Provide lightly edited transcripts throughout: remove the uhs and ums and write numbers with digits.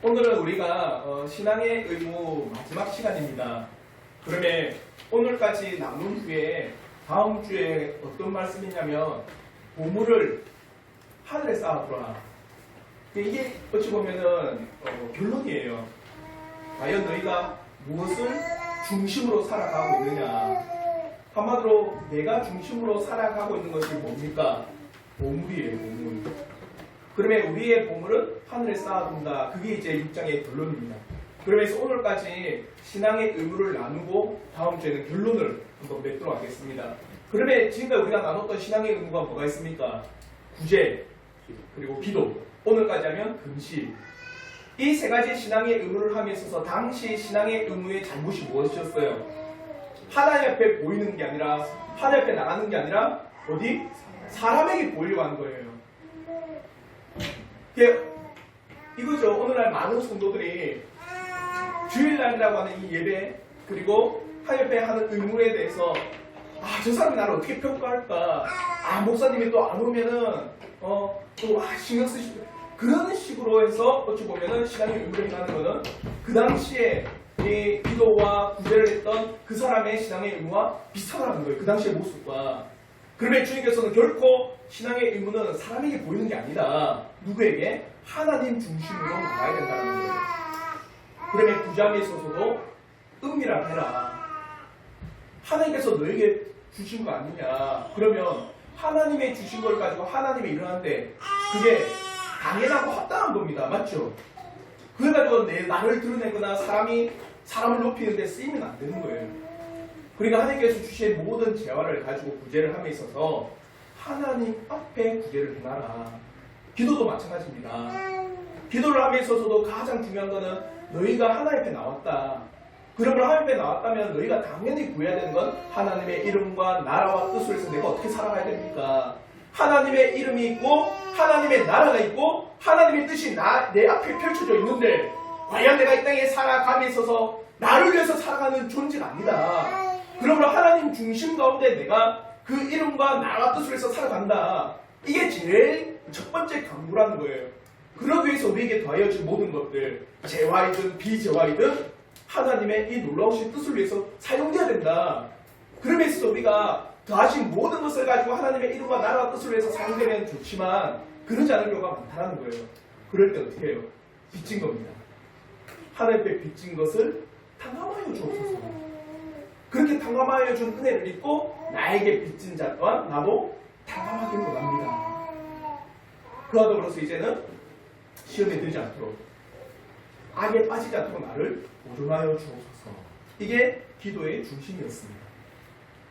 오늘은 우리가 신앙의 의무 마지막 시간입니다. 그러면 오늘까지 나눈 후에 다음 주에 어떤 말씀이냐면 보물을 하늘에 쌓아두라. 이게 어찌 보면은 결론이에요. 과연 너희가 무엇을 중심으로 살아가고 있느냐. 한마디로 내가 중심으로 살아가고 있는 것이 뭡니까? 보물이에요. 보물. 그러면 우리의 보물은 하늘에 쌓아둔다. 그게 이제 6장의 결론입니다. 그러면서 오늘까지 신앙의 의무를 나누고 다음 주에는 결론을 한번 맺도록 하겠습니다. 그러면 지금까지 우리가 나눴던 신앙의 의무가 뭐가 있습니까? 구제, 그리고 기도, 오늘까지 하면 금식. 이 세 가지 신앙의 의무를 함에 있어서 당시 신앙의 의무의 잘못이 무엇이었어요? 하나님 앞에 보이는 게 아니라, 하나님 앞에 나가는 게 아니라 어디? 사람에게 보이려고 하는 거예요. 이거죠. 오늘날 많은 성도들이 주일날이라고 하는 이 예배, 그리고 하나님 앞에 하는 의무에 대해서 저 사람이 나를 어떻게 평가할까? 목사님이 또 안 오면은 신경 쓰시고 그런 식으로 해서 어찌 보면은 신앙의 의무를 행하는 거는 그 당시에 이 기도와 구제를 했던 그 사람의 신앙의 의무와 비슷하다는 거예요. 그 당시의 모습과. 그러면 주님께서는 결코 신앙의 의무는 사람에게 보이는 게 아니라 누구에게? 하나님 중심으로 나가야 된다는 거예요. 그러면 구제함에 있어서도 은밀하게라. 하나님께서 너에게 주신 거 아니냐. 그러면 하나님의 주신 걸 가지고 하나님이 일어나는데 그게 당연하고 합당한 겁니다. 맞죠? 그걸 가지고 나를 드러내거나 사람을 높이는 데 쓰이면 안 되는 거예요. 그러니까 하나님께서 주신 모든 재화를 가지고 구제를 함에 있어서 하나님 앞에 구제를 행하라. 기도도 마찬가지입니다. 기도를 함에 있어서도 가장 중요한 거는 너희가 하나님 앞에 나왔다. 그러면 하나님 앞에 나왔다면 너희가 당연히 구해야 되는 건 하나님의 이름과 나라와 뜻을 위해서 내가 어떻게 살아가야 됩니까? 하나님의 이름이 있고 하나님의 나라가 있고 하나님의 뜻이 내 앞에 펼쳐져 있는데 과연 내가 이 땅에 살아감에 있어서 나를 위해서 살아가는 존재가 아니다. 그러므로 하나님 중심 가운데 내가 그 이름과 나라와 뜻을 위해서 살아간다. 이게 제일 첫 번째 강구라는 거예요. 그러기 위해서 우리에게 더하여진 모든 것들, 재화이든 비재화이든 하나님의 이 놀라우신 뜻을 위해서 사용돼야 된다. 그러면서 우리가 더하신 모든 것을 가지고 하나님의 이름과 나라와 뜻을 위해서 사용되면 좋지만 그러지 않을 경우가 많다는 거예요. 그럴 때 어떻게 해요? 빚진 겁니다. 하나님 앞에 빚진 것을 탕감하여 주옵소서. 그렇게 탕감하여 준 은혜를 입고 나에게 빚진 자 또한 나도 탕감하기를 원합니다. 그와 더불어서 이제는 시험에 들지 않도록 악에 빠지지 않도록 나를 보존하여 주옵소서. 이게 기도의 중심이었습니다.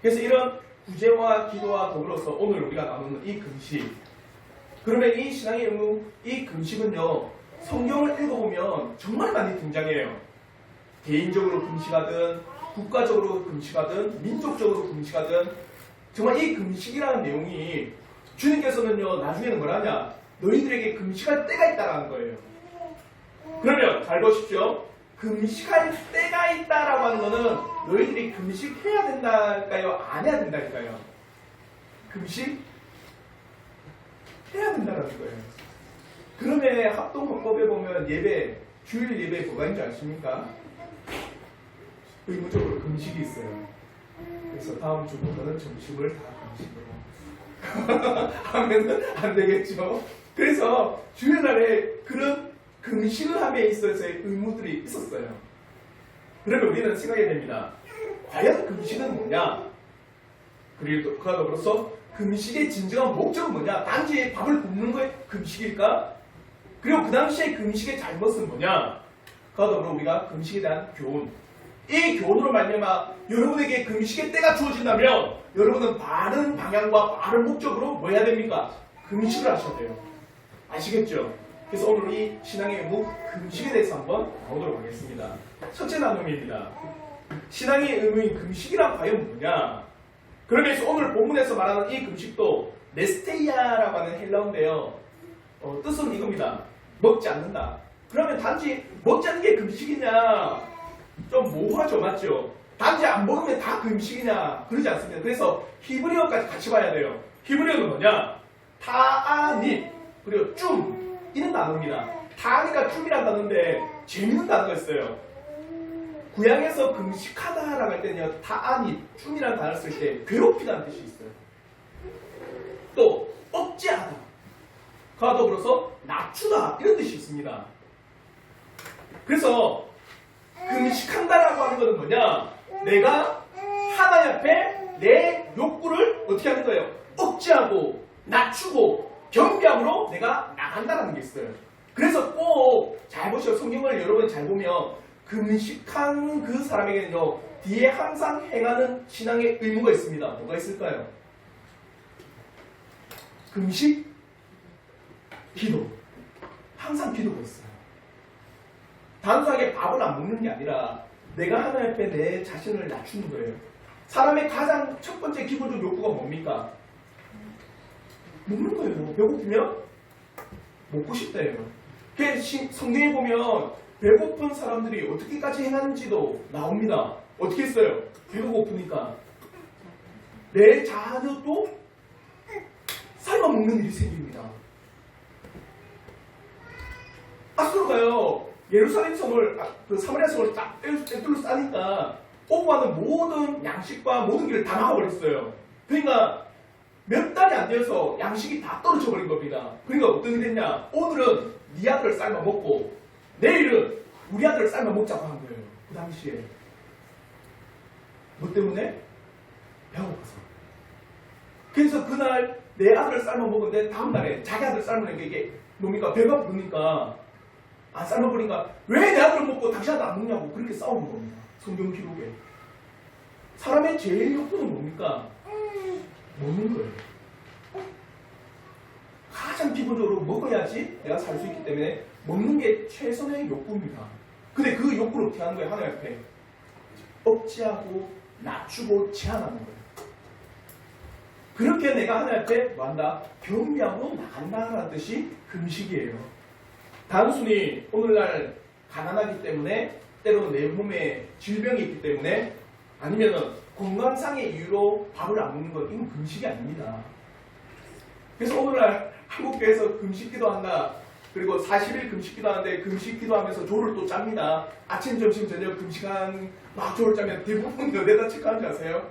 그래서 이런 구제와 기도와 더불어서 오늘 우리가 나누는 이 금식, 그러면 이 신앙의 의무, 이 금식은요, 성경을 읽어보면 정말 많이 등장해요. 개인적으로 금식하든 국가적으로 금식하든 민족적으로 금식하든 정말 이 금식이라는 내용이 주님께서는요 나중에는 뭐라냐, 너희들에게 금식할 때가 있다라는 거예요. 그러면 잘 보십시오. 금식할 때가 있다라고 하는 거는 너희들이 금식해야 된다니까요? 안 해야 된다니까요? 금식 해야 된다는 거예요. 그러면 합동헌법에 보면 예배, 주일 예배에 뭐가 있는지 아십니까? 의무적으로 금식이 있어요. 그래서 다음 주부터는 점심을 다 금식으로 하면 안 되겠죠? 그래서 주일날에 그런 금식을 함에 있어서의 의무들이 있었어요. 그러면 우리는 생각해야 됩니다. 과연 금식은 뭐냐? 그리고 그와 더불어서 금식의 진정한 목적은 뭐냐? 단지 밥을 굶는 거에 금식일까? 그리고 그 당시에 금식의 잘못은 뭐냐? 그와 더불어 우리가 금식에 대한 교훈, 이 교훈으로 말미암아 여러분에게 금식의 때가 주어진다면 여러분은 바른 방향과 바른 목적으로 뭐 해야 됩니까? 금식을 하셔야 돼요. 아시겠죠? 그래서 오늘 이 신앙의 의무 금식에 대해서 한번 나오도록 하겠습니다. 첫째 나눔입니다. 신앙의 의무인 금식이란 과연 뭐냐? 그러면서 오늘 본문에서 말하는 이 금식도 네스테이아라고 하는 헬라어인데요. 뜻은 이겁니다. 먹지 않는다. 그러면 단지 먹지 않는 게 금식이냐? 좀 모호하죠, 맞죠? 단지 안 먹으면 다 금식이냐? 그러지 않습니다. 그래서 히브리어까지 같이 봐야 돼요. 히브리어는 뭐냐? 타아닛, 그리고 쭌, 이는 나눕니다. 타니까 춤이란 단어인데 재밌는 단어가 있어요. 구약에서 금식하다라고 할 때는요, 타아니, 춤이라는 단어를 쓸 때 괴롭히다는 뜻이 있어요. 또 억제하다, 그와 더불어서 낮추다 이런 뜻이 있습니다. 그래서 금식한다라고 하는 것은 뭐냐? 내가 하나님 앞에 내 욕구를 어떻게 하는 거예요? 억제하고 낮추고 겸비함으로 내가 나간다는 게 있어요. 그래서 꼭 잘 보시고 성경을 여러분 잘 보면 금식한 그 사람에게는요, 뒤에 항상 행하는 신앙의 의무가 있습니다. 뭐가 있을까요? 금식, 기도. 항상 기도가 있어요. 단순하게 밥을 안 먹는 게 아니라 내가 하나님 앞에 내 자신을 낮추는 거예요. 사람의 가장 첫 번째 기본적 욕구가 뭡니까? 먹는 거예요. 배고프면 먹고 싶다예요. 성경에 보면 배고픈 사람들이 어떻게까지 행하는지도 나옵니다. 어떻게 했어요? 배가 고프니까 내 자녀도 삶아 먹는 일이 생깁니다. 아수르가요, 예루살렘 성을, 그 사마리아 성을 딱 떼둘러 싸니까 오고하는 모든 양식과 모든 길을 다 막아버렸어요. 그러니까 몇 달이 안 되어서 양식이 다 떨어져 버린 겁니다. 그러니까 어떤 일이 됐냐? 오늘은 네 아들을 삶아 먹고 내일은 우리 아들을 삶아 먹자고 한 거예요. 그 당시에. 뭐 때문에? 배고파서. 그래서 그날 내 아들을 삶아 먹었는데 다음날에 자기 아들 삶는 게 이게 뭡니까? 배가 부르니까 안 삶아버리니까 왜 내 아들을 먹고 당신 아들 안 먹냐고 그렇게 싸우는 겁니다. 성경 기록에. 사람의 제일 욕구는 뭡니까? 먹는 거예요. 가장 기본적으로 먹어야지 내가 살 수 있기 때문에 먹는 게 최선의 욕구입니다. 근데 그 욕구를 어떻게 하는 거예요? 하나님 앞에 억제하고 낮추고 제한하는 거예요. 그렇게 내가 하나님 앞에 뭐한다? 겸비하고 나간다는 뜻이 금식이에요. 단순히 오늘날 가난하기 때문에 때로는 내 몸에 질병이 있기 때문에 아니면은 건강상의 이유로 밥을 안 먹는 건 이건 금식이 아닙니다. 그래서 오늘날 한국교회에서 금식기도 한다. 그리고 40일 금식기도 하는데 금식기도 하면서 조를 또 짭니다. 아침, 점심, 저녁 금식한 막 조를 짜면 대부분 어디에다 체크하는지 아세요?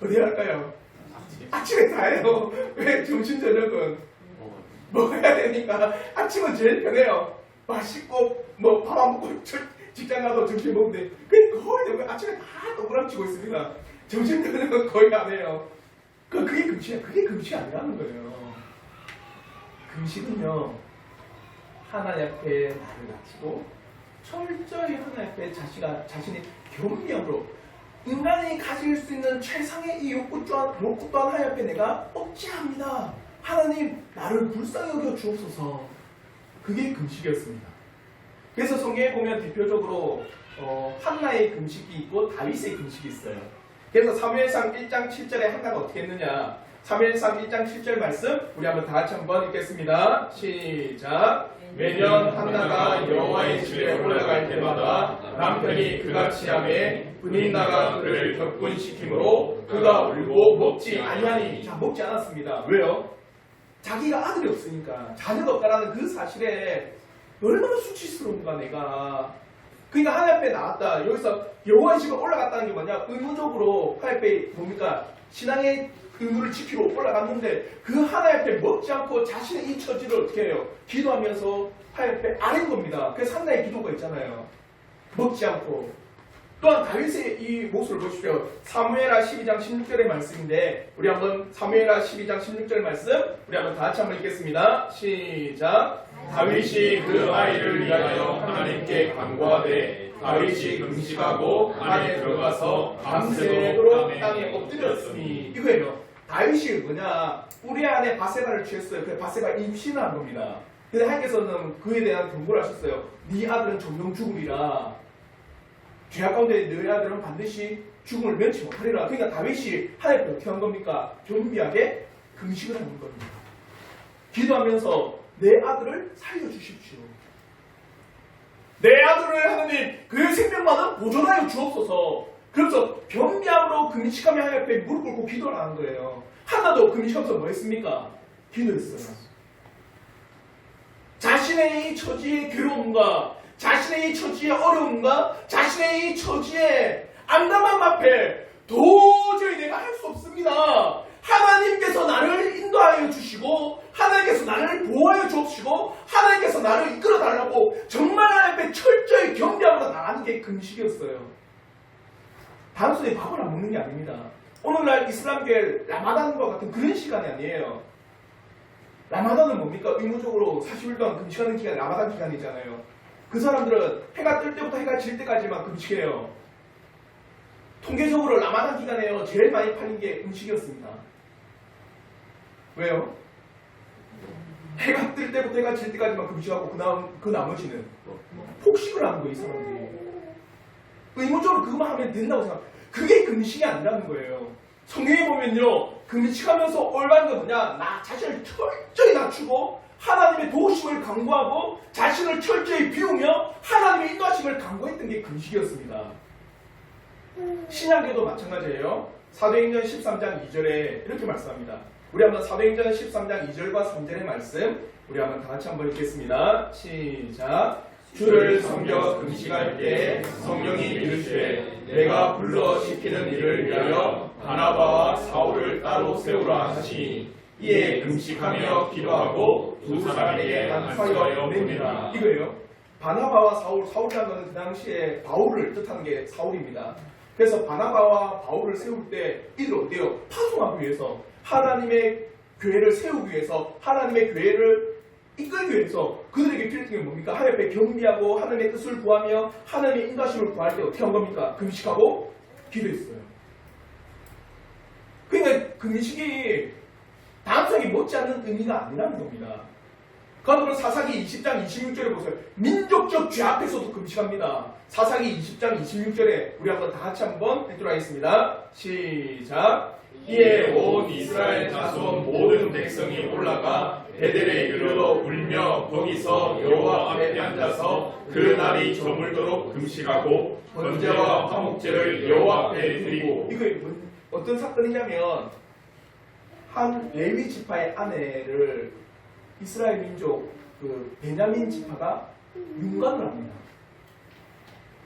어디에 할까요? 아침에 다 해요. 왜? 점심, 저녁은 먹어야 되니까 아침은 제일 편해요. 맛있고 뭐 밥 안 먹고 직장 가도 점심 먹는데 거의 대부분 아침에 다 동그라치고 있습니다. 점심 저녁은 거의 안 해요. 그게 금식이야. 그게 금식이 아니라는 거예요. 금식은요, 하나님 앞에 나를 낮추고 철저히 하나님 앞에 자신의 겸비함으로 인간이 가질 수 있는 최상의 이 욕구 또한 하나님 앞에 내가 억제합니다. 하나님 나를 불쌍히 여겨 주옵소서. 그게 금식이었습니다. 그래서 성경에 보면 대표적으로 한나의 금식이 있고 다윗의 금식이 있어요. 그래서 사무엘상 1장 7절에 한나가 어떻게 했느냐? 사무엘상 1장 7절 말씀 우리 한번 다 같이 한번 읽겠습니다. 시작. 매년 한나가 여호와의 집에 올라갈 때마다 남편이 그같이 하매 분인나가 그를 격분시키므로 그가 울고 먹지 아니하니. 자, 먹지 않았습니다. 왜요? 자기가 아들이 없으니까, 자녀가 없다라는 그 사실에 얼마나 수치스러운가 내가. 그러니까 하나님 앞에 나왔다. 여기서 여호와의 집에 올라갔다는 게 뭐냐? 의무적으로 하나님 앞에 뭡니까? 신앙의 의무를 지키고 올라갔는데 그 하나님 앞에 먹지 않고 자신의 이 처지를 어떻게 해요? 기도하면서 하나님 앞에 아는 겁니다. 그래서 한나의 기도가 있잖아요. 먹지 않고. 또한 다윗의 이 모습을 보십시오. 사무엘하 12장 16절의 말씀인데 우리 한번 사무엘하 12장 16절 말씀 우리 한번 다 같이 한번 읽겠습니다. 시작. 다윗이 그 아이를 위하여 하나님께 간구하되 다윗이 금식하고 안에 들어가서 밤새도록 땅에 엎드렸으니. 이거예요. 다윗이 뭐냐? 우리 안에 바세바를 취했어요. 그래서 바세바 임신을 한 겁니다. 근데 하나님께서는 그에 대한 경고를 하셨어요. 네 아들은 정령 죽으리라. 죄악 가운데 너희 아들은 반드시 죽음을 면치 못하리라. 그러니까 다윗이 하나님께 어떻게 한 겁니까? 겸비하게 금식을 하는 겁니다. 기도하면서 내 아들을 살려주십시오. 내 아들을 하나님 그 생명만은 보존하여 주옵소서. 그래서 겸비함으로 금식하며 하나님 앞에 무릎 꿇고 기도를 하는 거예요. 하나도 금식하면서 뭐 했습니까? 기도했어요. 자신의 이 처지의 괴로움과 자신의 이 처지의 어려움과 자신의 이 처지의 암담함 앞에 도저히 내가 할 수 없습니다. 하나님께서 나를 인도하여 주시고 하나님께서 나를 보호하여 주시고 하나님께서 나를 이끌어 달라고 정말 하나님 앞에 철저히 경배하고 나가는 게 금식이었어요. 단순히 밥을 안 먹는 게 아닙니다. 오늘날 이슬람계 라마단과 같은 그런 시간이 아니에요. 라마단은 뭡니까? 의무적으로 40일 동안 금식하는 기간이 라마단 기간이잖아요. 그 사람들은 해가 뜰 때부터 해가 질 때까지만 금식해요. 통계적으로 라마단 기간에 제일 많이 팔린 게 음식이었습니다. 왜요? 해가 뜰 때부터 해가 질 때까지만 금식하고 그 나머지는 폭식을 하는 거예요, 이 사람들이. 의무적으로 그것만 하면 된다고 생각해요. 그게 금식이 아니라는 거예요. 성경에 보면요, 금식하면서 올바른 게 뭐냐? 나 자신을 철저히 낮추고 하나님의 도우심을 간구하고 자신을 철저히 비우며 하나님의 인도하심을 간구했던 게 금식이었습니다. 신약에도 마찬가지예요. 사도행전 13장 2절에 이렇게 말씀합니다. 우리 한번 사도행전 13장 2절과 3절의 말씀 우리 한번 다 같이 한번 읽겠습니다. 시작. 주를 섬겨 금식할 때 성령이 이르시되 내가 불러 시키는 일을 위하여 바나바와 사울을 따로 세우라 하시니 이에 금식하며 기도하고 두 사람에게 안수하여 보내니라. 이거예요. 바나바와 사울이라는 것은 그 당시에 바울을 뜻하는 게 사울입니다. 그래서 바나바와 바울을 세울 때 이들 어때요? 파송하기 위해서 하나님의 교회를 세우기 위해서 하나님의 교회를 이끌기 위해서 그들에게 필요한 게 뭡니까? 하나님 앞에 경비하고 하나님의 뜻을 구하며 하나님의 인도하심을 구할 때 어떻게 한 겁니까? 금식하고 기도했어요. 그러니까 금식이 단순하게 못지않는 의미가 아니라는 겁니다. 그러므로 사사기 20장 26절에 보세요. 민족적 죄 앞에서도 금식합니다. 사사기 20장 26절에 우리 한번 다 같이 한번 읽도록 하겠습니다. 시작. 이에 온 이스라엘 자손 모든 백성이 올라가 베델에 이르러 울며 거기서 여호와 앞에 앉아서 그 날이 저물도록 금식하고 번제와 화목제를 여호와 앞에 드리고. 이거 어떤 사건이냐면 한 레위 지파의 아내를 이스라엘 민족 그 베냐민 지파가 윤곽을 합니다.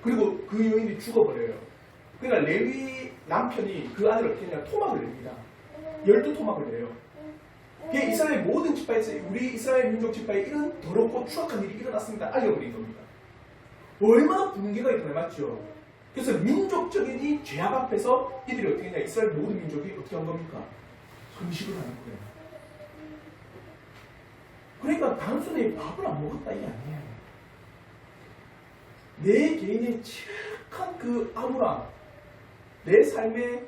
그리고 그 여인이 죽어버려요. 그러니까 레위 남편이 그 아내를 어떻게 했냐, 토막을 냅니다. 12토막을 내요. 그게 이스라엘 모든 지파에서 우리 이스라엘 민족 지파에 이런 더럽고 추악한 일이 일어났습니다. 알려버린 겁니다. 얼마나 분개가 있나요, 맞죠? 그래서 민족적인 이 죄악 앞에서 이들이 어떻게 했냐, 이스라엘 모든 민족이 어떻게 한 겁니까? 금식을 하는 거예요. 그러니까 단순히 밥을 안 먹었다 이게 아니에요. 내 개인의 취약한 그 암울함, 내 삶에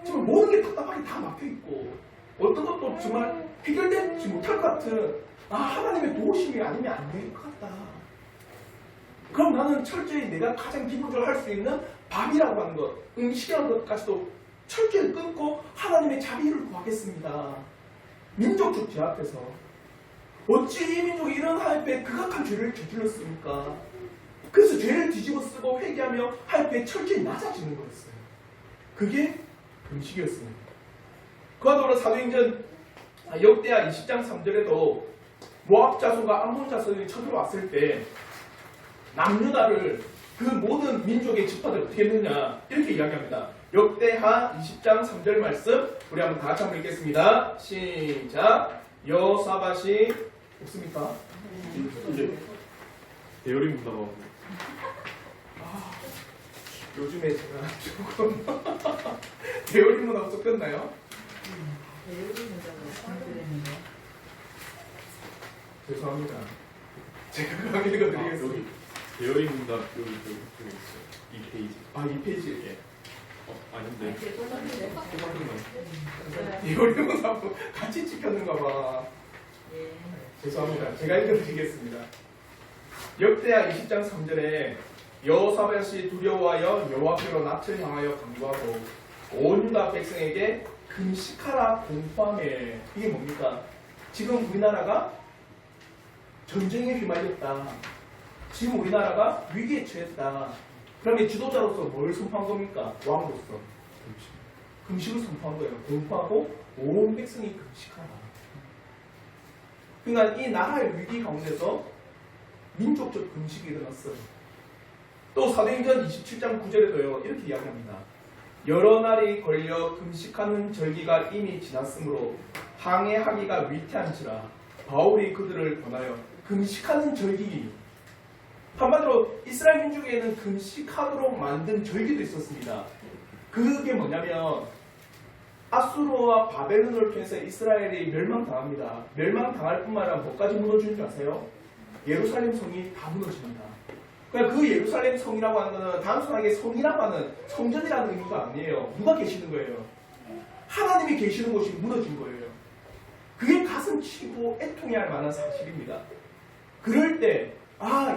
지금 모든 게 답답하게 다 막혀있고 어떤 것도 정말 해결되지 못할 것 같은 하나님의 도우심이 아니면 안 될 것 같다. 그럼 나는 철저히 내가 가장 기본적으로 할 수 있는 밥이라고 하는 것, 음식이라는 것까지도 철저히 끊고 하나님의 자비를 구하겠습니다. 민족적 죄 앞에서 어찌 이 민족이 이런 하나님의 극악한 죄를 저질렀습니까? 그래서 죄를 뒤집어 쓰고 회개하며 하나님께 철저히 낮아지는 거였어요. 그게 금식이었습니다. 그와 더불어 사도행전 역대하 20장 3절에도 모압 자손과 암몬 자손이 쳐들어왔을 때 남유다를 그 모든 민족의 지파들 어떻게 했느냐 이렇게 이야기합니다. 역대하 20장 3절 말씀 우리 한번 다 같이 한번 읽겠습니다. 시작. 여호사밧이 없습니까? 대열이 문답하고 요즘에 제가 조금 대열이 문화가 섞였나요? 대열이 문답을 그랬는데 죄송합니다. 제가 그냥 읽어드리겠습니다. 여기 대열이 문답 여기 쪽에 있어요. 이 페이지. 이 페이지. 예. 아닌데. 대열이 문화 같이 찍혔는가 봐. 죄송합니다. 제가 읽어드리겠습니다. 역대하 20장 3절에 여호사밧이 두려워하여 여호와께로 낯을 향하여 간구하고 온 유다 백성에게 금식하라 공포하매. 이게 뭡니까? 지금 우리나라가 전쟁에 휘말렸다. 지금 우리나라가 위기에 처했다. 그러면 지도자로서 뭘 선포한 겁니까? 왕으로서 금식을 선포한 거예요. 공포하고 온 백성이 금식하라. 그러니까 이 나라의 위기 가운데서 민족적 금식이 일어났어요. 또 사도행전 27장 9절에도요 이렇게 이야기합니다. 여러 날이 걸려 금식하는 절기가 이미 지났으므로 항해하기가 위태한지라 바울이 그들을 권하여 금식하는 절기, 한마디로 이스라엘 민족에는 금식하도록 만든 절기도 있었습니다. 그게 뭐냐면 아수르와 바벨론을 통해서 이스라엘이 멸망당합니다. 멸망당할 뿐만 아니라 뭐까지 무너지는 줄 아세요? 예루살렘 성이 다 무너집니다. 그러니까 그 예루살렘 성이라고 하는 것은 단순하게 성이라고 하는 성전이라는 의미가 아니에요. 누가 계시는 거예요? 하나님이 계시는 곳이 무너진 거예요. 그게 가슴치고 애통해야 할 만한 사실입니다. 그럴 때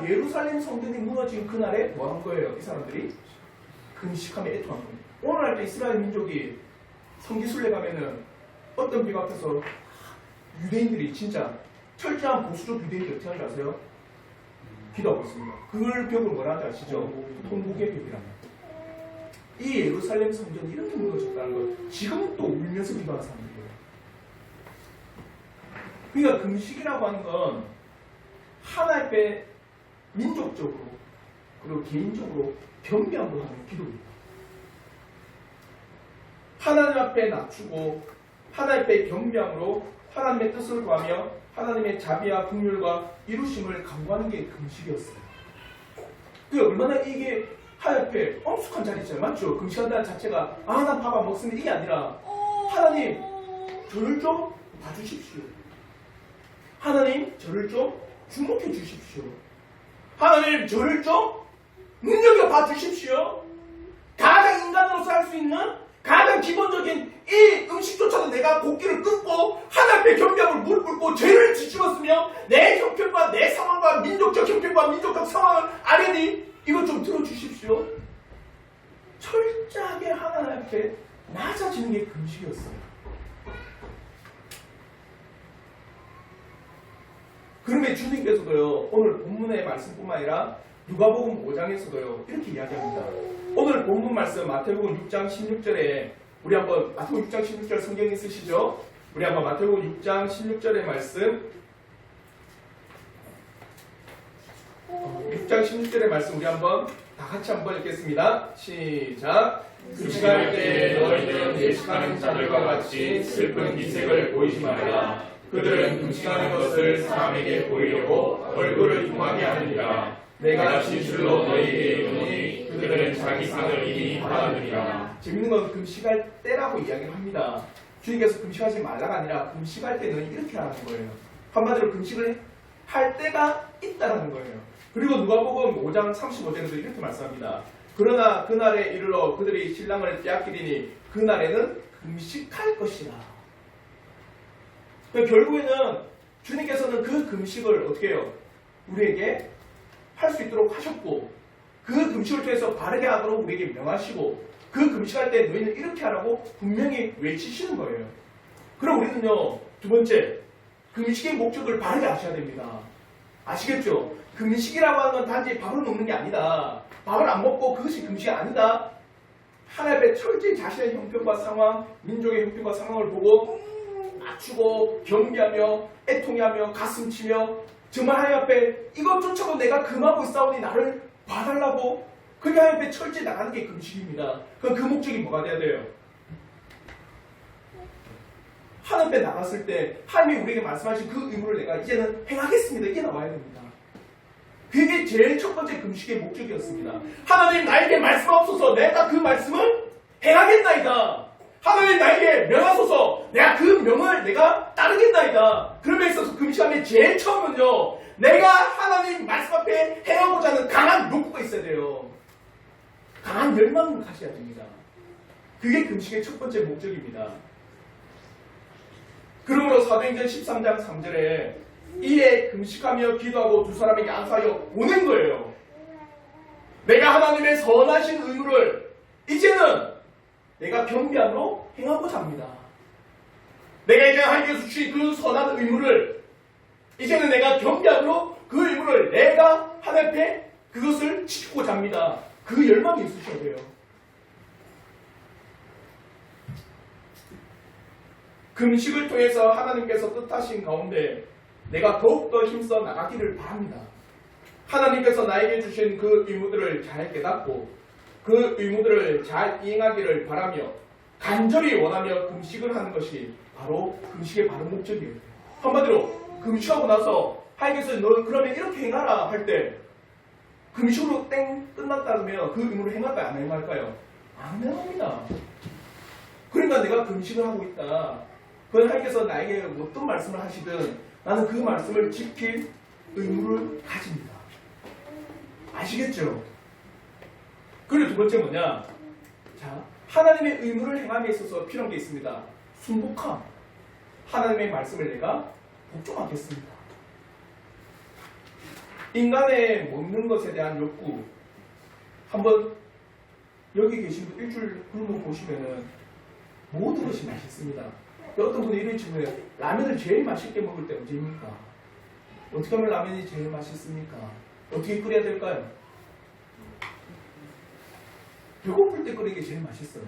예루살렘 성전이 무너진 그날에 뭐 한 거예요? 이 사람들이 금식하며 애통한 거예요. 오늘날 때 이스라엘 민족이 성기순례 가면은 어떤 비가 앞에서 유대인들이 진짜 철저한 보수적 유대인들이 어떻게 하는지 아세요? 기도하고 있습니다. 그걸 벽을 뭐라 하는지 아시죠? 통곡의 벽이랍니다. 이 예루살렘 성전이 이렇게 무너졌다는 걸 지금 또 울면서 기도하는 사람들이에요. 그러니까 금식이라고 하는 건 하나님 앞에 민족적으로 그리고 개인적으로 겸비함으로 하는 기도입니다. 하나님 앞에 낮추고 하나님 앞에 겸비함으로 하나님의 뜻을 구하며 하나님의 자비와 긍휼과 이루심을 간구하는 게 금식이었어요. 그게 얼마나 이게 하나님 앞에 엄숙한 자리잖아요. 맞죠? 금식한다는 자체가 난 밥 안 먹습니다. 이게 아니라 하나님 저를 좀 봐주십시오. 하나님 저를 좀 주목해 주십시오. 하나님 저를 좀 눈여겨봐 주십시오. 가장 인간으로서 할 수 있는 가장 기본적인 이 음식조차도 내가 고기를 끊고 하나님 앞에 겸비함을 무릎 꿇고 죄를 지죽었으며 내 형편과 내 상황과 민족적 형편과 민족적 상황을 아뢰니 이것 좀 들어주십시오. 철저하게 하나님 앞에 낮아지는 게 금식이었어요. 그러면 주님께서도요 오늘 본문의 말씀뿐만 아니라 누가복음 5장에서도요 이렇게 이야기합니다. 오늘 본문 말씀 마태복음 6장 16절에 우리 한번 마태복음 6장 16절 성경 있으시죠? 우리 한번 마태복음 6장 16절의 말씀 6장 16절의 말씀 우리 한번 다 같이 한번 읽겠습니다. 시작. 금식할 때 너희는 예식하는 자들과 같이 슬픈 기색을 보이지 말라. 그들은 금식하는 것을 사람에게 보이려고 얼굴을 흉하게 하느니라. 내가 진실로 너희에게 이르노니 그들은 자기 상을 이미 받았느니라. 재밌는 건 금식할 때라고 이야기를 합니다. 주님께서 금식하지 말라가 아니라 금식할 때는 이렇게 하는 거예요. 한마디로 금식을 할 때가 있다라는 거예요. 그리고 누가복음 5장 35절에도 이렇게 말씀합니다. 그러나 그날에 이르러 그들이 신랑을 빼앗기리니 그날에는 금식할 것이라. 그러니까 결국에는 주님께서는 그 금식을 어떻게 해요? 우리에게 할 수 있도록 하셨고 그 금식을 통해서 바르게 하도록 우리에게 명하시고 그 금식할 때 너희는 이렇게 하라고 분명히 외치시는 거예요. 그럼 우리는요 두 번째 금식의 목적을 바르게 아셔야 됩니다. 아시겠죠? 금식이라고 하는 건 단지 밥을 먹는 게 아니다. 밥을 안 먹고 그것이 금식이 아니다. 하나님 앞에 철저히 자신의 형편과 상황, 민족의 형편과 상황을 보고 낮추고 경비하며 애통해하며 가슴치며 정말 하나님 앞에 이것조차도 내가 금하고 있사오니 나를 봐달라고 그게 하나님 앞에 철저히 나가는 게 금식입니다. 그럼 그 목적이 뭐가 돼야 돼요? 하나님 앞에 나갔을 때 하나님이 우리에게 말씀하신 그 의무를 내가 이제는 행하겠습니다. 이게 나와야 됩니다. 그게 제일 첫 번째 금식의 목적이었습니다. 하나님 나에게 말씀하옵소서 내가 그 말씀을 행하겠나이다. 하나님 나에게 명하소서 내가 그 명을 내가 따르겠나이다. 그러면 있어서 금식하면 제일 처음은요 내가 하나님 말씀 앞에 행하고자 하는 강한 욕구가 있어야 돼요. 강한 열망을 가져야 됩니다. 그게 금식의 첫 번째 목적입니다. 그러므로 사도행전 13장 3절에 이에 금식하며 기도하고 두 사람에게 안수하여 오는 거예요. 내가 하나님의 선하신 의무를 이제는 내가 겸비함으로 행하고자 합니다. 내가 이제 하나님께서 주신 그 선한 의무를 이제는 내가 겸비함으로 그 의무를 내가 하나님 앞에 그것을 지키고자 합니다. 그 열망이 있으셔야 돼요. 금식을 통해서 하나님께서 뜻하신 가운데 내가 더욱더 힘써 나가기를 바랍니다. 하나님께서 나에게 주신 그 의무들을 잘 깨닫고 그 의무들을 잘 이행하기를 바라며 간절히 원하며 금식을 하는 것이 바로 금식의 바른 목적이에요. 한마디로 금식하고 나서 하나님께서 너 그러면 이렇게 행하라 할 때 금식으로 땡 끝났다면 그 의무를 행할까요? 안 행할까요? 안 행합니다. 그러니까 내가 금식을 하고 있다. 그 하나님께서 나에게 어떤 말씀을 하시든 나는 그 말씀을 지킬 의무를 가집니다. 아시겠죠? 그리고 두 번째 뭐냐? 자, 하나님의 의무를 행함에 있어서 필요한 게 있습니다. 순복함. 하나님의 말씀을 내가 복종하겠습니다. 인간의 먹는 것에 대한 욕구. 한번 여기 계신 분 일주일 굶어 보시면은 모든 것이 맛있습니다. 어떤 분이 이런 질문을 해요. 라면을 제일 맛있게 먹을 때 언제입니까? 어떻게 하면 라면이 제일 맛있습니까? 어떻게 끓여야 될까요? 배고플 때 끓이는 게 제일 맛있어요.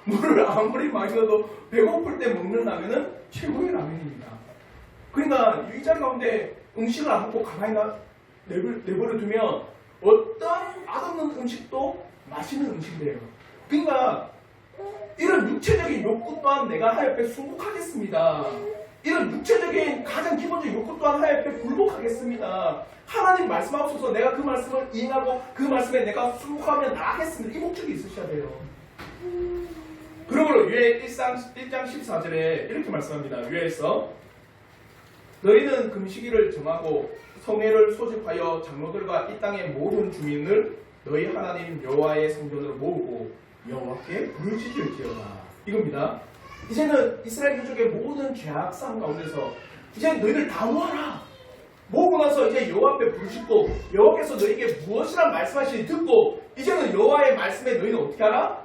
물을 아무리 많이 넣어도 배고플 때 먹는 라면은 최고의 라면입니다. 그러니까 이 자리 가운데 음식을 안 먹고 가만히 내버려 두면 어떤 맛없는 음식도 맛있는 음식이 돼요. 그러니까 이런 육체적인 욕구 또한 내가 하나님 앞에 순복하겠습니다. 이런 육체적인 가장 기본적인 욕구 또한 하나님 앞에 굴복하겠습니다. 하나님 말씀하셔서 내가 그 말씀을 이행하고 그 말씀에 내가 순복하면 나가겠습니다. 이 목적이 있으셔야 돼요. 그러므로 유해 1장 14절에 이렇게 말씀합니다. 유해에서 너희는 금식일을 정하고 성회를 소집하여 장로들과 이 땅의 모든 주민을 너희 하나님 여호와의 성전으로 모으고 여호와께 부르짖을지어다. 이겁니다. 이제는 이스라엘 민족의 모든 죄악 사함 가운데서 이제 너희들 다 모아라. 모으고 나서 이제 여호와 앞에 부르짖고 여호와께서 너희에게 무엇이란 말씀하시니 듣고 이제는 여호와의 말씀에 너희는 어떻게 하라?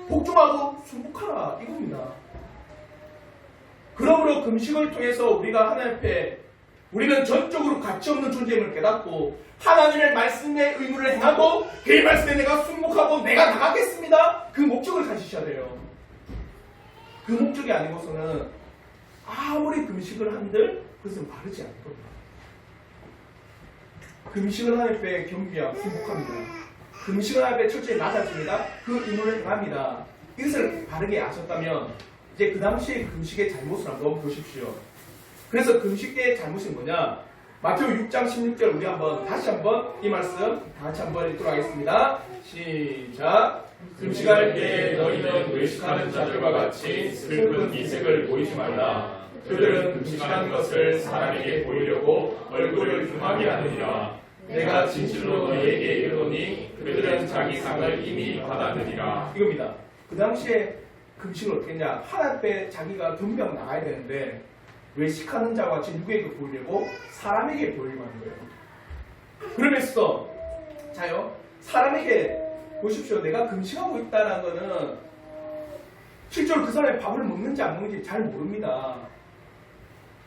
복종하고 순복하라. 이겁니다. 그러므로 금식을 통해서 우리가 하나님 앞에 우리는 전적으로 가치없는 존재임을 깨닫고 하나님의 말씀의 의무를 행하고 그 말씀에 내가 순복하고 내가 나가겠습니다. 그 목적을 가지셔야 돼요. 그 목적이 아니고서는 아무리 금식을 한들 그것은 바르지 않을 겁니다. 금식을 하나님 앞에 경배하고 순복합니다. 금식을 하나님 앞에 철저히 맞아줍니다. 그 의무를 행합니다. 이것을 바르게 아셨다면 이제 그 당시에 금식의 잘못을 한번 보십시오. 그래서 금식의 잘못이 뭐냐? 마태오 6장 16절 우리 다시 한번 이 말씀 다 같이 한번 읽도록 하겠습니다. 시작. 금식할 때 너희는 외식하는 자들과 같이 슬픈 이색을 보이지 말라. 그들은 금식하는 것을 사람에게 보이려고 얼굴을 흉하게 하느니라. 내가 진실로 너희에게 이르노니 그들은 자기 상을 이미 받았느니라. 이겁니다. 그 당시에 금식을 어떻게 했냐? 하나님 앞에 자기가 분명 나가야 되는데 외식하는 자와 같이 누구에게 보이려고? 사람에게 보이려고 하는 거예요. 그러면서 자요, 사람에게 보십시오. 내가 금식하고 있다는 거는 실제로 그 사람이 밥을 먹는지 안 먹는지 잘 모릅니다.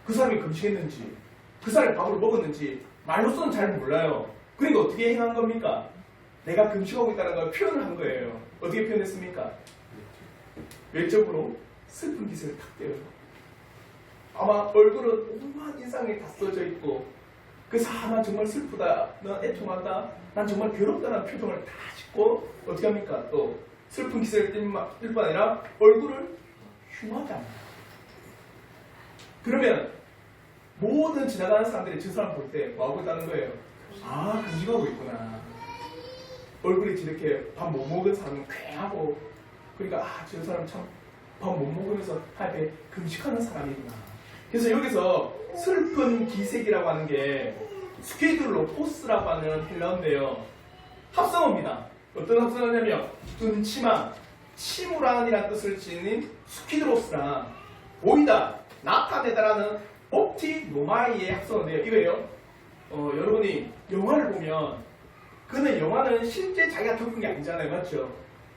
그 사람이 금식했는지 그 사람이 밥을 먹었는지 말로서는 잘 몰라요. 그러니까 어떻게 행한 겁니까? 내가 금식하고 있다는 걸 표현을 한 거예요. 어떻게 표현했습니까? 외적으로 슬픈 기색을 탁 떼어요. 아마 얼굴은 온갖 인상이 다 써져 있고 그래서 난 정말 슬프다, 난 애통한다, 난 정말 괴롭다는 표정을 다 짓고 어떻게 합니까? 또 슬픈 기색을 띨 뿐 아니라 얼굴을 흉하게 합니다. 그러면 모든 지나가는 사람들이 저 사람 볼 때 뭐하고 있다는 거예요? 아, 금식하고 있구나. 얼굴이 저렇게 밥 못 먹은 사람은 쾌하고 그러니까 저 사람 참 밥 못 먹으면서 하여튼 금식하는 사람이구나. 그래서 여기서 슬픈 기색이라고 하는 게 스퀴드로포스라고 하는 헬라어인데요. 합성어입니다. 어떤 합성어냐면 음침함, 침울한이라는 뜻을 지닌 스퀴드로스랑 보이다, 나타내다라는 옵티노마이의 합성어인데요. 이거예요. 여러분이 영화를 보면 그는 영화는 실제 자기가 겪은 게 아니잖아요. 맞죠?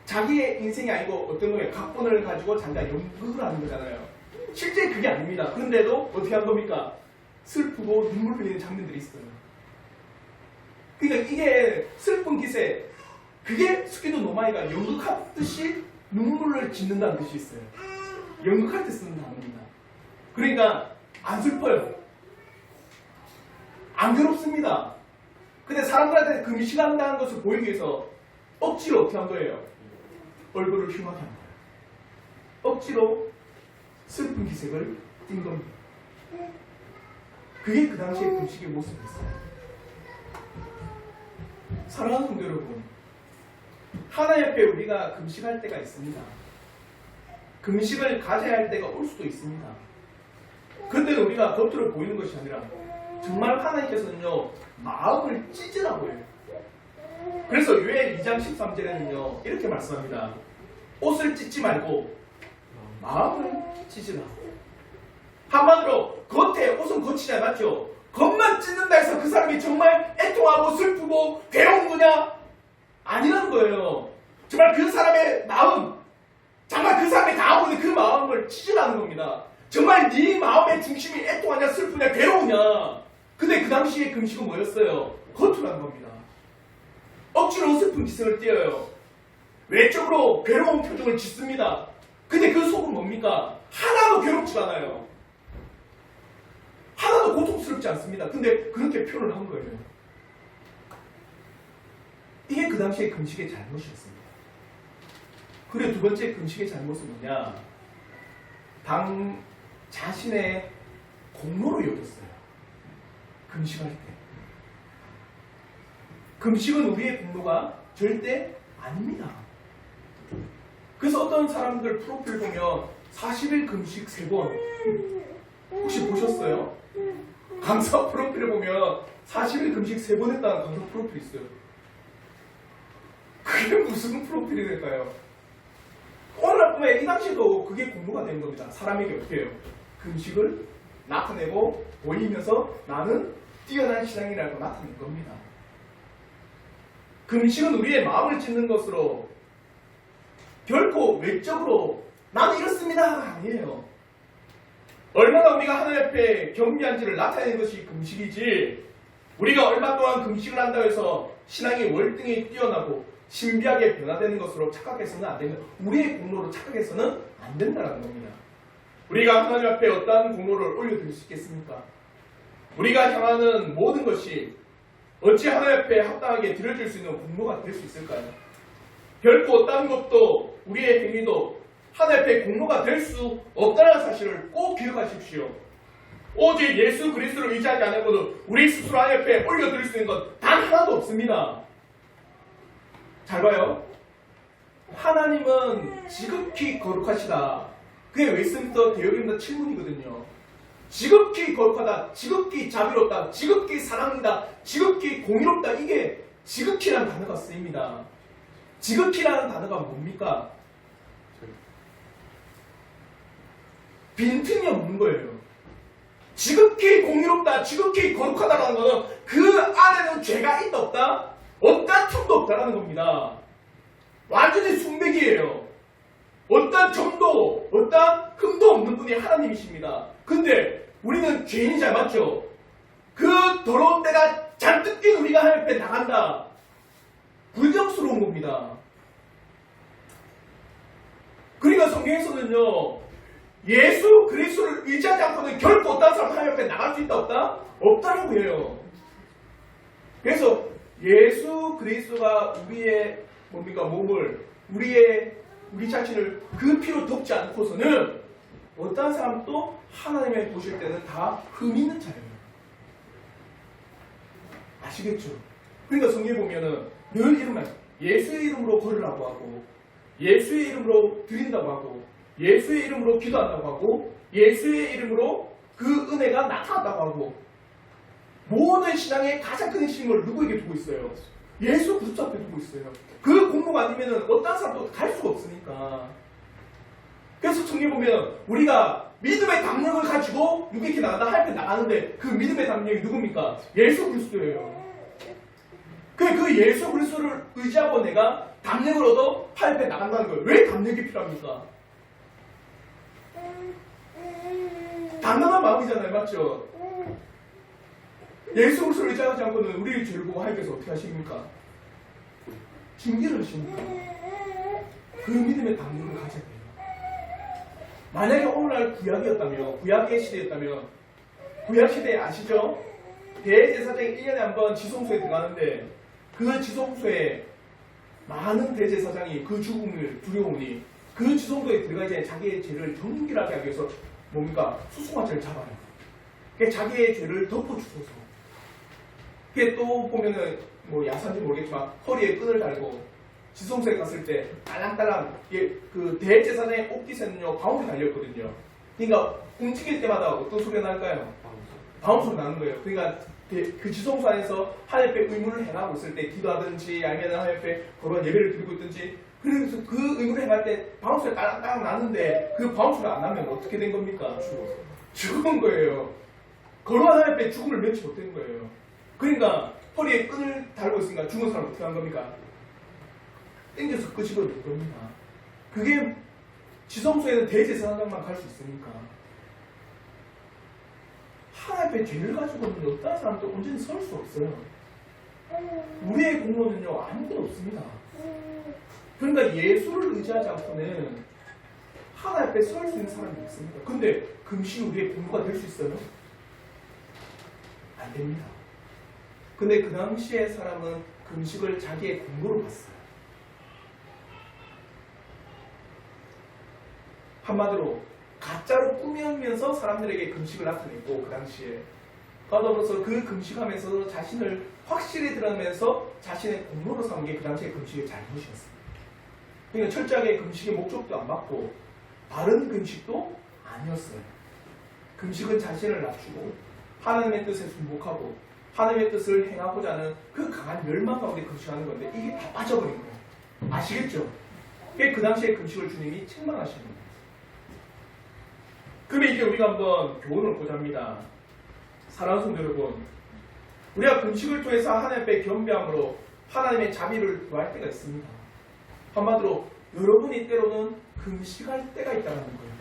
자기의 인생이 아니고 어떤 거예요? 각본을 가지고 자기가 연극을 하는 거잖아요. 실제 그게 아닙니다. 그런데도 어떻게 한 겁니까? 슬프고 눈물 흘리는 장면들이 있어요. 그러니까 이게 슬픈 기세, 그게 스퀴드 노마이가 연극하듯이 눈물을 짓는다는 뜻이 있어요. 연극할 때 쓰는 단어입니다. 그러니까 안 슬퍼요. 안 괴롭습니다. 근데 사람들한테 금식한다는 것을 보이기 위해서 억지로 어떻게 한 거예요? 얼굴을 흉하게 한 거예요. 억지로 슬픈 기색을 띈 겁니다. 그게 그 당시의 금식의 모습이었어요. 사랑하는 성도 여러분, 하나님 앞에 우리가 금식할 때가 있습니다. 금식을 가져야 할 때가 올 수도 있습니다. 그때는 우리가 겉으로 보이는 것이 아니라 정말 하나님께서는요 마음을 찢으라고 해요. 그래서 요엘 2장 13절에는요 이렇게 말씀합니다. 옷을 찢지 말고 마음을 찢으라. 한마디로 겉에 옷은 거치지 않았죠. 겉만 찢는다 해서 그 사람이 정말 애통하고 슬프고 괴로운 거냐? 아니라는 거예요. 정말 그 사람의 마음, 정말 그 사람이 당하고 있는 그 마음을 찢으라는 겁니다. 정말 네 마음의 중심이 애통하냐 슬프냐 괴로우냐. 근데 그 당시에 금식은 뭐였어요? 겉으로 하는 겁니다. 억지로 슬픈 기색을 띄어요. 외적으로 괴로운 표정을 짓습니다. 근데 그 속은 뭡니까? 하나도 괴롭지 않아요. 하나도 고통스럽지 않습니다. 근데 그렇게 표현을 한 거예요. 이게 그 당시의 금식의 잘못이었습니다. 그리고 두 번째 금식의 잘못은 뭐냐? 당 자신의 공로로 여겼어요. 금식할 때. 금식은 우리의 공로가 절대 아닙니다. 그래서 어떤 사람들 프로필 보면 40일 금식 3번 혹시 보셨어요? 강사 프로필을 보면 40일 금식 3번 했다는 강사 프로필이 있어요. 그게 무슨 프로필이 될까요? 오늘날 보면 이 당시에도 그게 공로가 된 겁니다. 사람에게 어떻게 해요? 금식을 나타내고 보이면서 나는 뛰어난 신앙이라고 나타낸 겁니다. 금식은 우리의 마음을 찢는 것으로 결코 외적으로 나는 이렇습니다 아니에요. 얼마나 우리가 하나님 앞에 경배한지를 나타내는 것이 금식이지, 우리가 얼마 동안 금식을 한다고 해서 신앙이 월등히 뛰어나고 신비하게 변화되는 것으로 착각해서는 안 되는, 우리의 공로로 착각해서는 안 된다는 겁니다. 우리가 하나님 앞에 어떠한 공로를 올려드릴 수 있겠습니까? 우리가 향하는 모든 것이 어찌 하나님 앞에 합당하게 드려질 수 있는 공로가 될 수 있을까요? 결코 어떠한 것도 우리의 행위도 하나님 앞에 공로가 될 수 없다는 사실을 꼭 기억하십시오. 오직 예수 그리스도를 의지하지 않고도 우리 스스로 하나님 앞에 올려드릴 수 있는 것 단 하나도 없습니다. 잘 봐요. 하나님은 지극히 거룩하시다. 그게 웨스트민스터 대여기입니다 7문이거든요. 지극히 거룩하다, 지극히 자비롭다, 지극히 사랑한다, 지극히 공의롭다. 이게 지극히라는 단어가 쓰입니다. 지극히라는 단어가 뭡니까? 빈틈이 없는 거예요. 지극히 공의롭다, 지극히 거룩하다라는 것은 그 안에는 죄가 있다 없다? 어떤 틈도 없다라는 겁니다. 완전히 순백이에요. 어떤 점도, 어떤 흠도 없는 분이 하나님이십니다. 근데 우리는 죄인이자 맞죠? 그 더러운 때가 잔뜩 낀 우리가 하나님 앞에 나간다. 불경스러운 겁니다. 그러니까 성경에서는요, 예수 그리스도를 의지하지 않고는 결코 어떤 사람 하나님 앞에 나갈 수 있다 없다? 없다라고 해요. 그래서 예수 그리스도가 우리의 뭡니까? 몸을, 우리 자신을 그 피로 덮지 않고서는 어떤 사람도 하나님을 보실 때는 다 흠 있는 자예요. 아시겠죠? 그러니까 성경에 보면은 늘 이름만 예수의 이름으로 걸으라고 하고, 예수의 이름으로 드린다고 하고, 예수의 이름으로 기도한다고 하고, 예수의 이름으로 그 은혜가 나타난다고 하고, 모든 신앙의 가장 큰 힘을 누구에게 두고 있어요? 예수 그리스도 앞에 두고 있어요. 그 공로가 아니면 어떤 사람도 갈 수가 없으니까. 그래서 성경에 보면 우리가 믿음의 담력을 가지고 누구에게 나가다 할 때 나가는데 그 믿음의 담력이 누굽니까? 예수 그리스도예요. 그 예수 그리스도를 의지하고 내가 담력을 얻어 할 때 나간다는 거예요. 왜 담력이 필요합니까? 단단한 마음이잖아요. 맞죠? 예수 그리스도를 의지하지 않고는 우리의 죄를 보고 하나님께서 어떻게 하십니까? 징계를 하십니까? 그 믿음의 담력을 가져야 돼요. 만약에 오늘날 구약이었다면, 구약의 시대였다면, 구약 시대에 아시죠? 대제사장이 1년에 한 번 지성소에 들어가는데 그 지성소에 많은 대제사장이 그 죽음을 두려우니 그 지성소에 들어가기 전에 자기의 죄를 정결하게 하기 위해서 뭡니까? 수송아지를 잡아요. 그러니까 자기의 죄를 덮어주소서. 그게 또 보면은 뭐 야산인지 모르겠지만 허리에 끈을 달고 지성소에 갔을 때 딸랑딸랑 그 대제사장의 옷깃에는요 바울이 달렸거든요. 그러니까 움직일 때마다 어떤 소리가 날까요? 바울 소리 나는 거예요. 그러니까 그 지성소 안에서 하나님 앞에 의무를 행하고 있을 때 기도하든지 아니면 하나님 앞에 거룩한 예배를 드리고 있든지 그래서 그 의무를 행할 때 바울 소리가 딸랑딸랑 나는데 그 바울 소리가 안 나면 어떻게 된 겁니까? 죽은 거예요. 거룩한 하나님 앞에 죽음을 면치 못된 거예요. 그러니까 허리에 끈을 달고 있으니까 죽은 사람 어떻게 한 겁니까? 땡겨서 끄집어낼 겁니다. 그게 지성소에는 대제사장만 갈 수 있으니까 하나님 앞에 죄를 가지고는 어떤 사람도 언제든 설 수 없어요. 우리의 공로는요 아무것도 없습니다. 그러니까 예수를 의지하지 않고는 하나님 앞에 설 수 있는 사람이 없습니다. 근데 금식이 우리의 공로가 될 수 있어요? 안 됩니다. 근데 그 당시에 사람은 금식을 자기의 공로로 봤어요. 한마디로 가짜로 꾸미면서 사람들에게 금식을 나타냈고 그 당시에 더불어서 그 금식하면서 자신을 확실히 드러내면서 자신의 공로로 삼은 게 그 당시에 금식의 잘못이었습니다. 그러니까 철저하게 금식의 목적도 안 맞고 바른 금식도 아니었어요. 금식은 자신을 낮추고 하나님의 뜻에 순복하고 하나님의 뜻을 행하고자 하는 그 강한 열망 가운데 금식하는 건데 이게 다 빠져버린 거예요. 아시겠죠? 그 당시에 금식을 주님이 책망하시는 거예요. 그러면 이제 우리가 한번 교훈을 보자 합니다. 사랑하는 성도 여러분, 우리가 금식을 통해서 하나님 앞에 겸비함으로 하나님의 자비를 구할 때가 있습니다. 한마디로 여러분이 때로는 금식할 때가 있다는 거예요.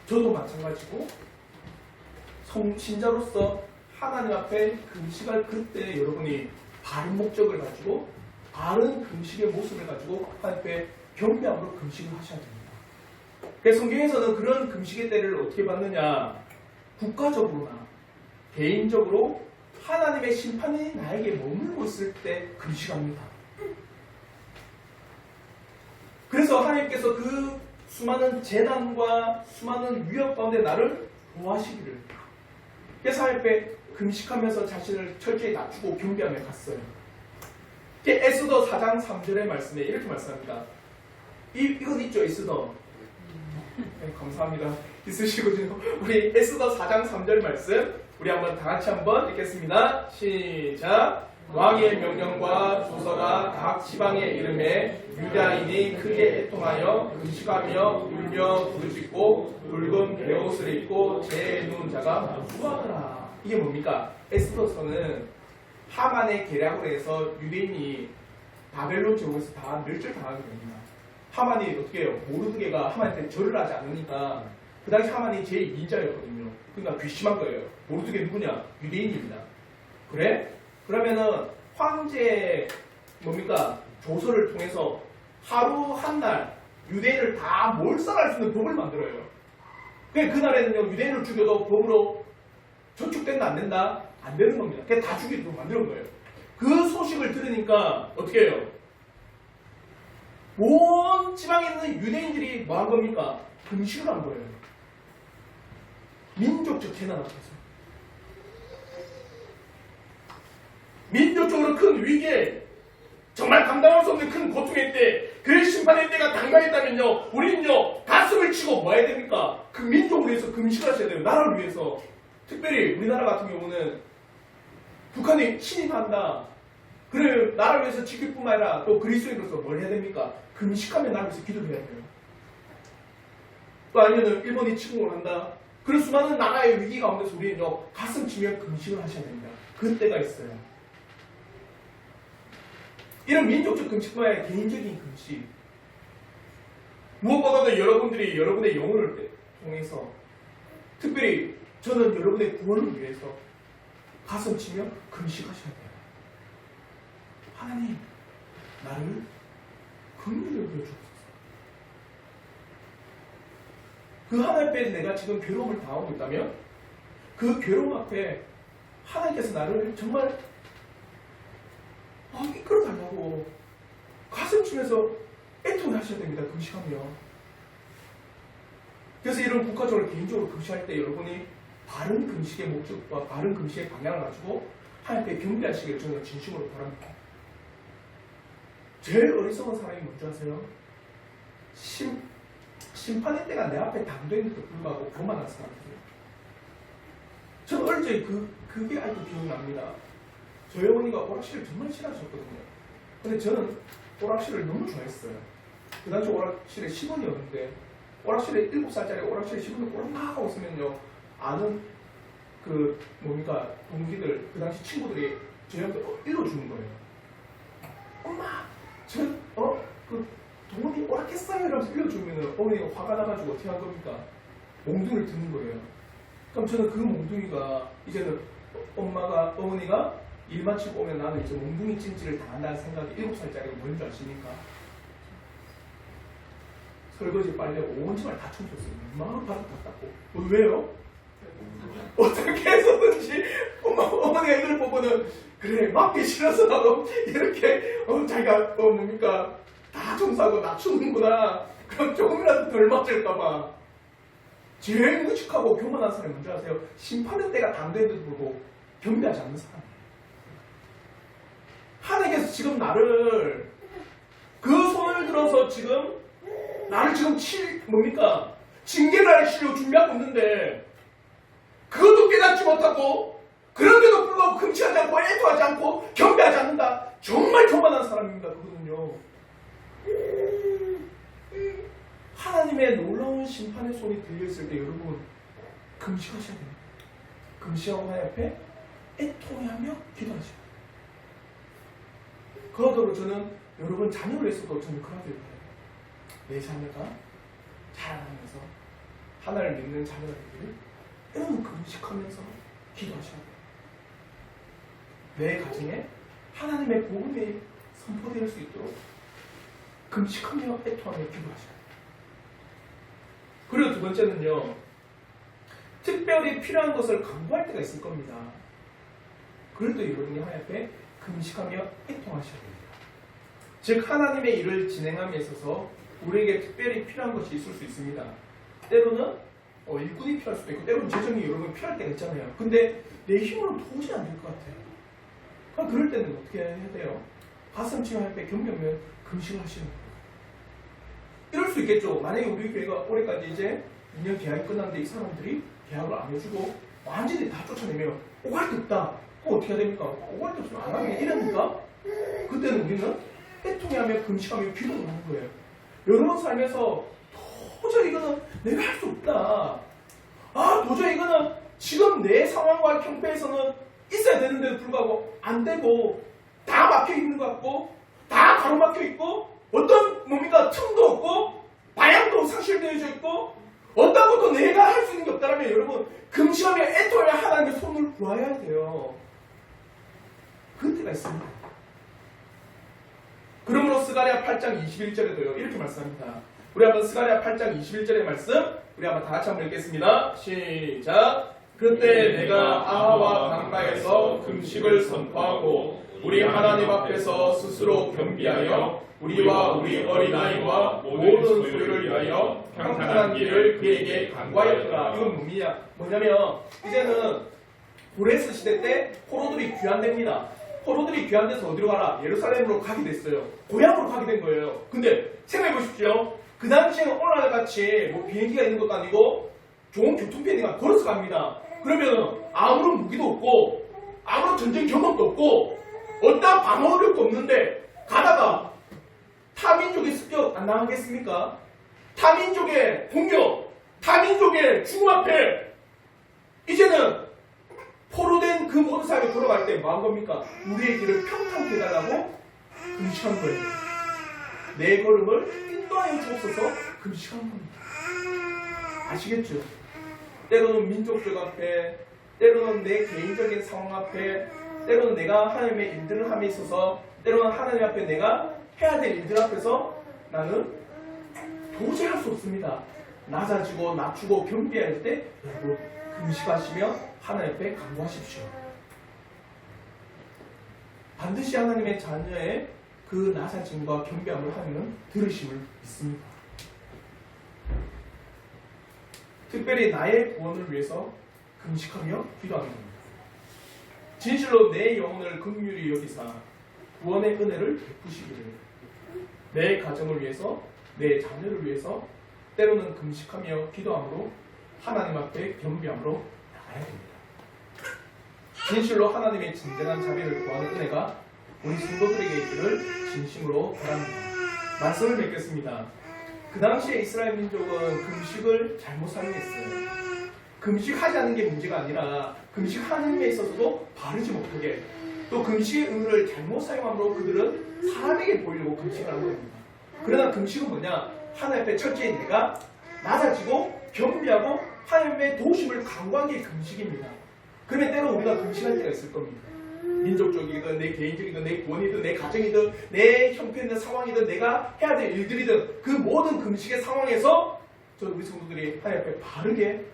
저도 마찬가지고 신자로서 하나님 앞에 금식할 그때 여러분이 바른 목적을 가지고 바른 금식의 모습을 가지고 하나님 앞에 겸비함으로 금식을 하셔야 됩니다. 그래서 성경에서는 그런 금식의 때를 어떻게 받느냐, 국가적으로나 개인적으로 하나님의 심판이 나에게 머물고 있을 때 금식합니다. 그래서 하나님께서 그 수많은 재난과 수많은 위협 가운데 나를 보호하시기를, 그래서 하나님 앞에 금식하면서 자신을 철저히 낮추고 겸비하며 갔어요. 에스더 4장 3절의 말씀에 이렇게 말씀합니다. 이건 있죠, 에스더. 네, 감사합니다. 있으시거든요. 우리 에스더 4장 3절 말씀 우리 한번 다 같이 한번 읽겠습니다. 시작. 왕의 명령과 조서가 각 지방의 이름에 유다인이 크게 애통하여 금식하며 울며 부르짖고 붉은 베옷을 입고 제 누운 자가 수하더라. 이게 뭡니까? 에스더서는 하만의 계략으로 해서 유대인이 바벨론 제국에서 다 멸절당하게 됩니다. 하만이 어떻게 해요? 모르드게가 하만한테 절을 하지 않으니까 그 당시 하만이 제2인자였거든요. 그러니까 괘씸한 거예요. 모르드게 누구냐? 유대인입니다. 그래? 그러면은 황제 뭡니까? 조서를 통해서 하루 한 날 유대인을 다 몰살할 수 있는 법을 만들어요. 그날에는요 유대인을 죽여도 법으로 저축된다 안 된다? 안 되는 겁니다. 그냥 다 죽이도록 만드는 거예요. 그 소식을 들으니까 어떻게 해요? 온 지방에 있는 유대인들이 뭐 한 겁니까? 금식을 한 거예요. 민족적 재난 앞에서. 민족적으로 큰 위기에 정말 감당할 수 없는 큰 고통의 때, 그 심판의 때가 당당했다면요, 우리는요 가슴을 치고 뭐 해야 됩니까? 그 민족을 위해서 금식을 하셔야 돼요. 나라를 위해서. 특별히 우리나라 같은 경우는 북한이 침입한다. 그래 나라를 위해서 지킬 뿐만 아니라 또 그리스도인으로서 뭘 해야 됩니까? 금식하면 나라를 위해서 기도해야 돼요. 또 아니면 일본이 침공을 한다. 그런 수많은 나라의 위기 가운데서 우리는요 가슴 치며 금식을 하셔야 됩니다. 그때가 있어요. 이런 민족적 금식뿐만 아니라 개인적인 금식. 무엇보다도 여러분들이 여러분의 영혼을 통해서 특별히 저는 여러분의 구원을 위해서 가슴 치며 금식하셔야 돼요. 하나님, 나를 긍휼히 여겨주옵소서. 그 하나님 앞에 내가 지금 괴로움을 당하고 있다면 그 괴로움 앞에 하나님께서 나를 정말 이끌어달라고 가슴 치면서 애통하셔야 됩니다. 금식하며. 그래서 이런 국가적으로 개인적으로 금식할 때 여러분이 바른 금식의 목적과 바른 금식의 방향을 가지고 하나님께 경배하시기를 저는 진심으로 바랍니다. 제일 어리석은 사람이 뭔지 아세요? 심판의 때가 내 앞에 당도했는데도 불구하고 교만한 사람이에요. 저는 어릴 때 그게 아직도 기억납니다. 저희 어머니가 오락실을 정말 싫어하셨거든요. 근데 저는 오락실을 너무 좋아했어요. 그 당시 오락실에 10원이었는데 오락실에 7살짜리 오락실에 10원을 오락막 하고 있으면요, 아는 동기들, 그 당시 친구들이 저희한테 일러주는 거예요. 엄마, 동원이 오락했어요 이러면서 일러주면 어머니가 화가 나가지고 어떻게 한 겁니까? 몽둥이를 드는 거예요. 그럼 저는 그 몽둥이가 이제는 어머니가 일 마치고 오면 나는 이제 몽둥이 찜질을 당한다는 생각이 7살짜리가 뭔지 아십니까? 설거지 빨래 온 집을 다 청소했어요. 막 바닥 다 닦고. 왜요? 어떻게 해서든지 어머니가 이걸 보고는 그래 맞기 싫어서 나도 이렇게 자기가 다 청소하고 낮추는구나. 그럼 조금이라도 덜 맞을까봐. 제일 무식하고 교만한 사람이 뭔지 아세요? 심판의 때가 당도했는데도 불구하고 경배하지 않는 사람이에요. 하나님께서 지금 나를 그 손을 들어서 지금 나를 지금 징계를 하시려고 준비하고 있는데 그것도 깨닫지 못하고 그런데도 불구하고 금치하지 않고 애도하지 않고 경배하지 않는다. 정말 교만한 사람입니다. 그거는요. 하나님의 놀라운 심판의 손이 들려있을 때 여러분 금식하셔야 됩니다. 금식하고 하나님 앞에 애통하며 기도하셔야 돼요. 그와 더불어 저는 여러분 자녀를 했어도 저는 그러길 바라요. 내 자녀가 자라나면서 하나님을 믿는 자녀가 되기를 여러분 금식하면서 기도하셔야 돼요. 내 가정에 하나님의 복음이 선포될 수 있도록 금식하며 애통하며 기도하셔야 돼요. 그리고 두 번째는요, 특별히 필요한 것을 강구할 때가 있을 겁니다. 그럴 때 여러분이 하나님 앞에 금식하며 애통하셔야 됩니다. 즉 하나님의 일을 진행함에 있어서 우리에게 특별히 필요한 것이 있을 수 있습니다. 때로는 일꾼이 필요할 수도 있고 때로는 재정이 여러분 필요할 때가 있잖아요. 근데 내 힘으로는 도저히 안 될 것 같아요. 그럼 그럴 때는 어떻게 해야 돼요? 가슴 치며 할 때 경배하며 금식을 하시는 거예요. 이럴 수 있겠죠. 만약에 우리 교회가 올해까지 이제 2년 계약이 끝났는데 이 사람들이 계약을 안 해주고 완전히 다 쫓아내면 오갈 데 없다. 그럼 어떻게 해야 됩니까? 오갈 데 없으면 안 하면 이랍니까? 그때는 우리는 애통하며 금식하며 기도를 하는 거예요. 여러분 삶에서 도저히 이거는 내가 할 수 없다. 도저히 이거는 지금 내 상황과 형편에서는 있어야 되는데도 불구하고 안 되고 다 막혀 있는 것 같고 다 가로막혀 있고 어떤 틈도 없고 방향도 상실되어져 있고 어떤 것도 내가 할 수 있는 게 없다면 여러분 금식하며 애통하며 하나님의 손을 구해야 돼요. 그때가 있습니다. 그러므로 스가랴 8장 21절에도요 이렇게 말씀합니다. 우리 한번 스가랴 8장 21절의 말씀 우리 한번 다 같이 한번 읽겠습니다. 시작. 그때 내가 아하와 강가에서 금식을 선포하고 우리 하나님 앞에서 스스로 겸비하여 우리와 우리 어린아이와 모든 소유를 위하여 평탄한 길을 그에게 간구하였더라. 이건 뭐냐면 이제는 고레스 시대 때 포로들이 귀환됩니다. 포로들이 귀환돼서 어디로 가라? 예루살렘으로 가게 됐어요. 고향으로 가게 된 거예요. 근데 생각해 보십시오. 그 당시에는 오늘날같이 비행기가 있는 것도 아니고 좋은 교통편이가 걸어서 갑니다. 그러면 아무런 무기도 없고 아무런 전쟁 경험도 없고 어떤 방어력도 없는데 가다가 타민족의 습격 안 당하겠습니까? 타민족의 공격, 타민족의 죽음 앞에 이제는 포로된 그 모든 사람이 돌아갈 때 뭐 한 겁니까? 우리의 길을 평탄케 해달라고 금식한 거예요. 내 걸음을 인도하여 주옵소서 금식한 겁니다. 아시겠죠? 때로는 민족적 앞에, 때로는 내 개인적인 상황 앞에, 때로는 내가 하나님의 일들을 함에 있어서, 때로는 하나님 앞에 내가 해야 될 일들 앞에서 나는 도저히 할 수 없습니다. 낮아지고 낮추고 겸비할 때 여러분 금식하시며 하나님 앞에 간구하십시오. 반드시 하나님의 자녀의 그 나사짐과 겸비함을 하면 들으심을 믿습니다. 특별히 나의 구원을 위해서 금식하며 기도하는 겁니다. 진실로 내 영혼을 긍휼히 여기사 구원의 은혜를 베푸시기를, 내 가정을 위해서, 내 자녀를 위해서 때로는 금식하며 기도함으로 하나님 앞에 겸비함으로 나가야 됩니다. 진실로 하나님의 진정한 자비를 구하는 은혜가 우리 성도들에게 있기를 진심으로 바랍니다. 말씀을 맺겠습니다. 그 당시에 이스라엘 민족은 금식을 잘못 사용했어요. 금식하지 않는 게 문제가 아니라 금식하는 데 있어서도 바르지 못하게, 또 금식의 의무를 잘못 사용함으로 그들은 사람에게 보이려고 금식을 한 겁니다. 그러나 금식은 뭐냐? 하나님 앞에 첫째 내가 낮아지고 겸비하고 하나님의 도우심을 간구한 게 금식입니다. 그러면 때로 우리가 금식할 때가 있을 겁니다. 민족적이든 내 개인적이든 내 구원이든 내 가정이든 내 형편이든 상황이든 내가 해야 될 일들이든 그 모든 금식의 상황에서 우리 성도들이 하나님 앞에 바르게,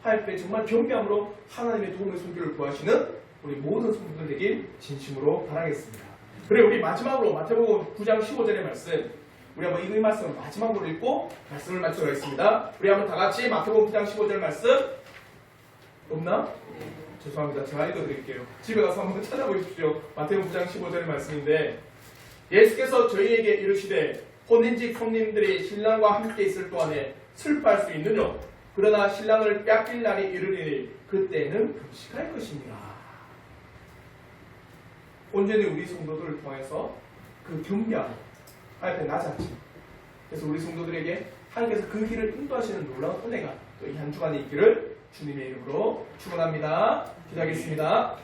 하나님 앞에 정말 겸비함으로 하나님의 도움의 손길을 구하시는 우리 모든 성도들 되길 진심으로 바라겠습니다. 그래, 우리 마지막으로 마태복음 9장 15절의 말씀, 우리 한번 이 말씀을 마지막으로 읽고 말씀을 마치도록 하겠습니다. 우리 한번 다 같이 마태복음 9장 15절 말씀 없나? 죄송합니다. 제가 읽어드릴게요. 집에 가서 한번 찾아보십시오. 마태복음 9장 15절의 말씀인데, 예수께서 저희에게 이르시되 혼인집 손님들이 신랑과 함께 있을 동안에 슬퍼할 수 있느냐? 그러나 신랑을 뺏길 날이 이르리니 그때는 금식할 것입니다. 온전히 우리 성도들을 통해서 그 겸비함, 하나님 앞에 낮아짐, 그래서 우리 성도들에게 하나님께서 그 길을 인도하시는 놀라운 은혜가 또 이 한 주간에 있기를 주님의 이름으로 축원합니다. 기도하겠습니다.